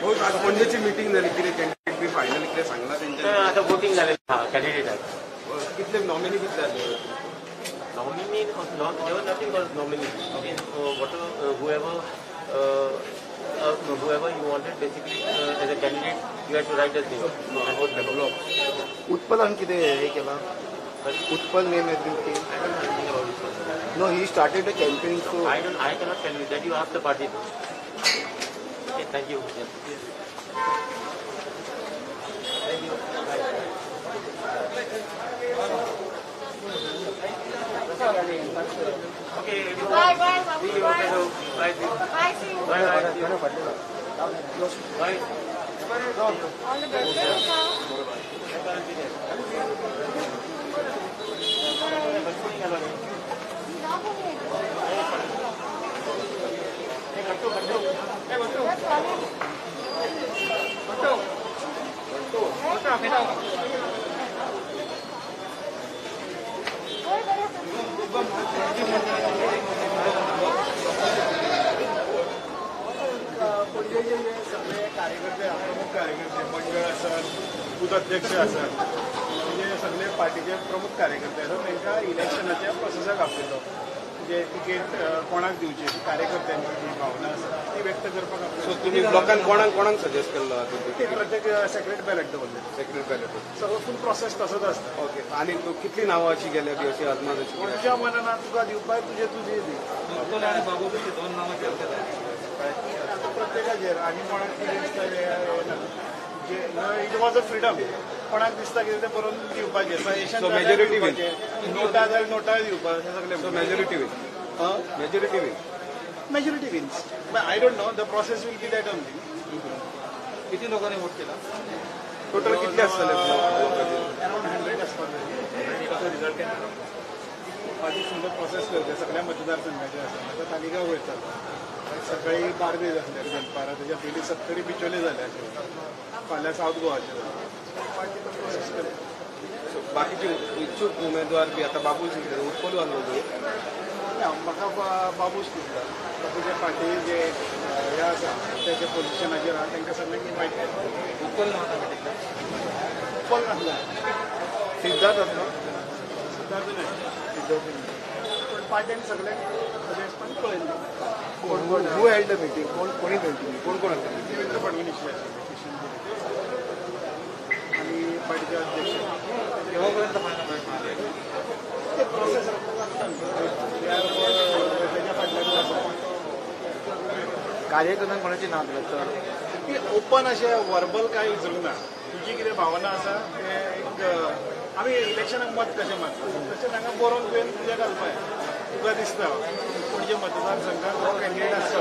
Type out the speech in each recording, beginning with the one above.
हो, आज पणजेची मीटिंग झाली, किती कॅन्डिडेट बी फायनल किती सांगला त्यांच्या आता वोटिंग झालेलं. हा कॅन्डिडेट आहे. कितले नॉमिनी कितले आले? Nominee, there was nothing called nominee. Okay, so whoever you wanted, basically as a candidate, you had to write the name and vote member. Utpal किती हे केला? Utpal name has been changed. I don't know anything about this one. No, he started a campaign. So I cannot tell you that. You ask the party. Okay, thank you. Yes, please. Thank you. Okay. Bye bye. See you. Bye. Bye. Bye. See you. Bye. Bye. All the best. पणजेचे जे सगळे कार्यकर्ते प्रमुख कार्यकर्ते मंडळ आसत बुथअध्यक्ष आसत म्हणजे सगळे पार्टीचे प्रमुख कार्यकर्ते आसत तांकां इलेक्शनाच्या प्रोसेसाक आपयलो म्हणजे तिकेट कोणाक दिवची कार्यकर्त्यांची जी भावना आसा ती व्यक्त करपाक सो तुम्ही लोकांक कोणाक सजेस्ट केल्लो? ते प्रत्येक सेक्रेट बॅलेट दवरले. सेक्रेट बॅलेट सगळो फूल प्रोसेस तसोच आसता. ओके. आणि कितली नांवां अशी गेल्या की अशी अदमास अशी गेल्या? तुज्या मनान तुका दिवपाक तुजे दी आणि बाबू कशी 2 नांवां चर्चेत प्रत्येकाचेर आनी कोणाक कितें दिसता जे इट वॉज अ फ्रिडम. कोणाक दिसता कितें तें बरोवन दिवपाचें. Suggestion majority will. नोटा जाय नोटा दिवपाक सगळे. So majority will. Majority will. Majority wins. I don't know the process will be that only. किती लोकांनी वोट केला? टोटल कितले आसतले? अराउंड 100 आसपाक जाय. रिजल्ट पार्टी सुंदर प्रोसेस करता सगळ्या मतदारसंघाचे आसा. आतां तालिका वयता. सकाळी बार्देस जातले दनपारां तेच्या पयलीं सत्तरी बिचोले जाले आशिल्ले. फाल्यां सावथ गोवाचे पार्टी तो प्रोसेस करता. बाकीचे इच्छुक उमेदवार बी आता बाबूच उत्पल आलो म्हाका बाबूच दिसता. बाकीचे पार्टी जे हे आसा तेजे पोजिशनाचेर आहा तांकां सगळ्यांक इन्वायट केला. उत्पल उत्पल नासला. सिद्धार्थ आसलो. सिद्धार्थ न्हय. सिद्धार्थ न्हय. पण पार्ट्यांनी सगळ्यांक सजेस्ट पण पळयल्लें. who held the meeting? कोणी meeting? कोण आसले? देवेंद्र फडणवीस आशिल्ले. आणि पार्टीचे अध्यक्ष केव्हापर्यंत फायनल ते प्रोसेस त्याच्या फाटल्यान कार्यकर्त्यांक कोणाचे नाव दिलं तर ती ओपन अशें वर्बल कांय विचारूंक ना. तुजी कितें भावना आसा ते एक आमी इलेक्शनाक मत कशें मारता तशें तांकां बरोवन तुवें तुजें घालपाक तुका दिसता पणजे मतदारसंघात हो कॅन्डिडेट आसचो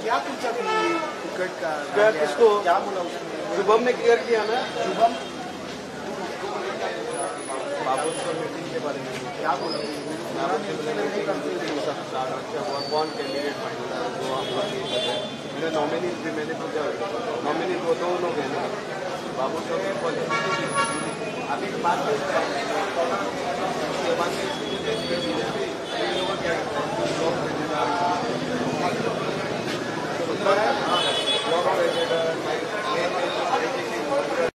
क्या पूछा टिकट का किसको क्या बोला शुभम ने क्लियर किया ना. शुभम बाबू मीटिंग के बारे में क्या बोला कौन कैंडिडेट फाइनल जो आपका मेरा नॉमिनी भी मैंने पूछा. नॉमिनी वो 2 लोग हैं ना, बाबू साहब अभी बात